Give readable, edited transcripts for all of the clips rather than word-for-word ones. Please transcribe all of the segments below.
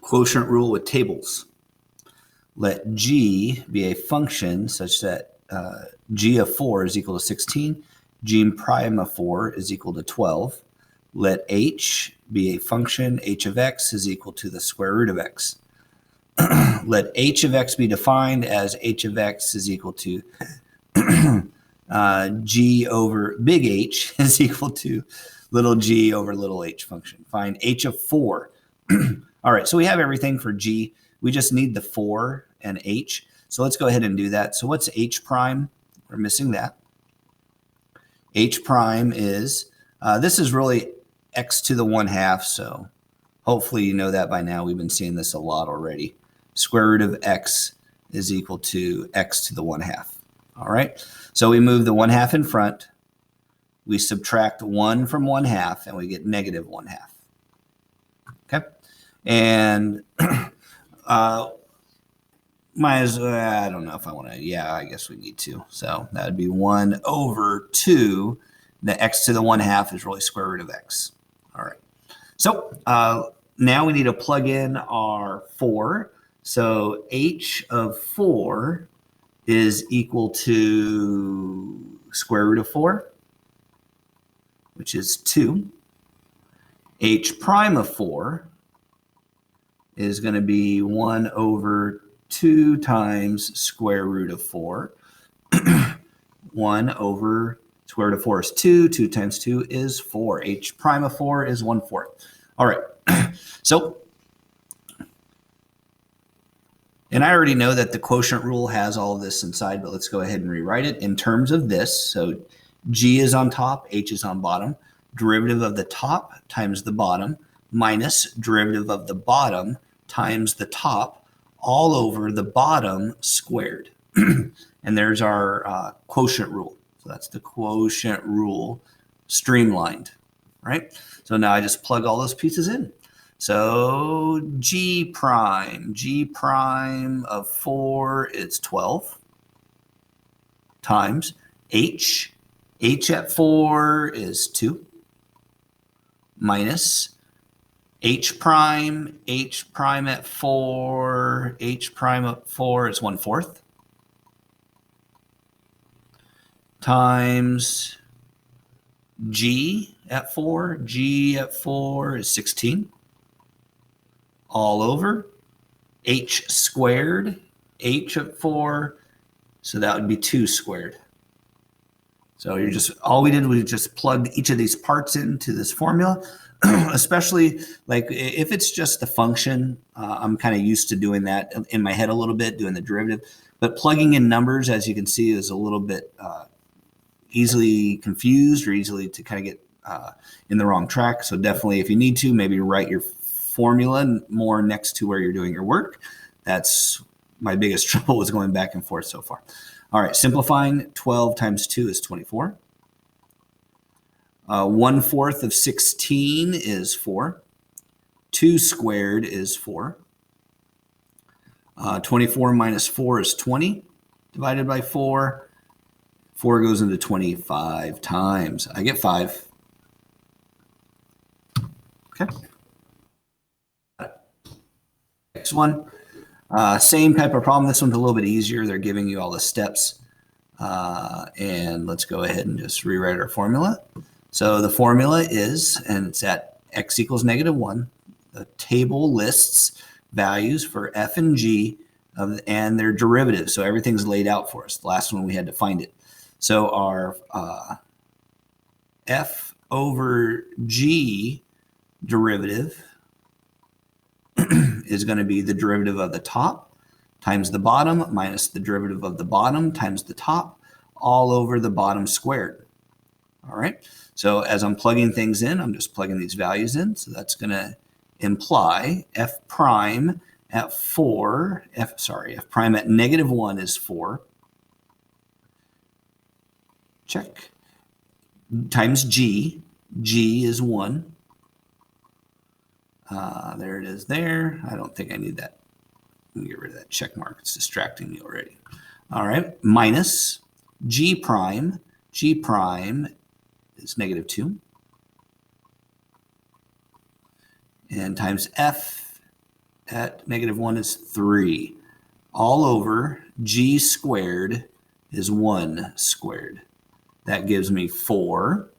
quotient rule with tables. Let G be a function such that G of 4 is equal to 16, G prime of 4 is equal to 12. Let H be a function, H of x is equal to the square root of x. Let H of x be defined as H of x is equal to G over big H is equal to little g over little h function. Find H of 4. All right, so we have everything for G. We just need the 4 and H. So let's go ahead and do that. So what's H prime? We're missing that. H prime is, this is really x to the 1/2. So hopefully you know that by now. We've been seeing this a lot already. Square root of x is equal to x to the 1/2. All right, so we move the 1/2 in front. We subtract 1 from 1/2 and we get negative 1/2. Okay, and might as well, I don't know if I want to, yeah, I guess we need to. So that would be 1 over 2. The x to the 1/2 is really square root of x. All right, so now we need to plug in our 4. So H of 4 is equal to square root of 4, which is 2. H prime of 4 is going to be 1 over 2 times square root of 4. 1 over square root of 4 is 2. 2 times 2 is 4. H prime of 4 is 1/4. All right. So, and I already know that the quotient rule has all of this inside, but let's go ahead and rewrite it in terms of this. So G is on top, H is on bottom. Derivative of the top times the bottom minus derivative of the bottom times the top all over the bottom squared. And there's our quotient rule. So that's the quotient rule streamlined, right? So now I just plug all those pieces in. So G prime of 4 is 12 times H at 4 is 2 minus H prime at 4 is 1/4 times G at 4 is 16 all over H squared, H at 4, so that would be 2 squared. So you're just, all we did was just plug each of these parts into this formula. Especially like if it's just the function, I'm kind of used to doing that in my head a little bit, doing the derivative, but plugging in numbers, as you can see, is a little bit easily confused or easily to kind of get in the wrong track. So definitely, if you need to, maybe write your formula more next to where you're doing your work. That's my biggest trouble, was going back and forth so far. All right, simplifying, 12 times 2 is 24. 1/4 of 16 is 4. 2 squared is 4. 24 minus 4 is 20. Divided by 4. 4 goes into 25 times. I get 5. Okay. Next one. Same type of problem. This one's a little bit easier. They're giving you all the steps. And let's go ahead and just rewrite our formula. So the formula is, and it's at x equals -1. The table lists values for f and g and their derivatives. So everything's laid out for us. The last one we had to find it. So our f over g derivative is going to be the derivative of the top times the bottom minus the derivative of the bottom times the top all over the bottom squared. All right. So as I'm plugging things in, I'm just plugging these values in. So that's going to imply f prime at 4, f prime at -1 is 4. Check. Times g. G is 1. There it is there. I don't think I need that. Let me get rid of that check mark. It's distracting me already. All right. Minus g prime. G prime is -2. And times f at -1 is 3. All over g squared is 1 squared. That gives me 4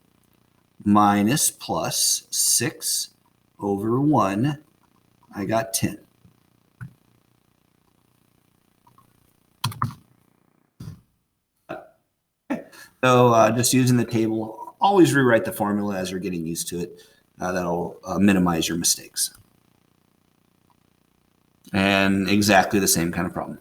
minus plus 6 over 1. I got 10. So just using the table, always rewrite the formula as you're getting used to it. That'll minimize your mistakes. And exactly the same kind of problem.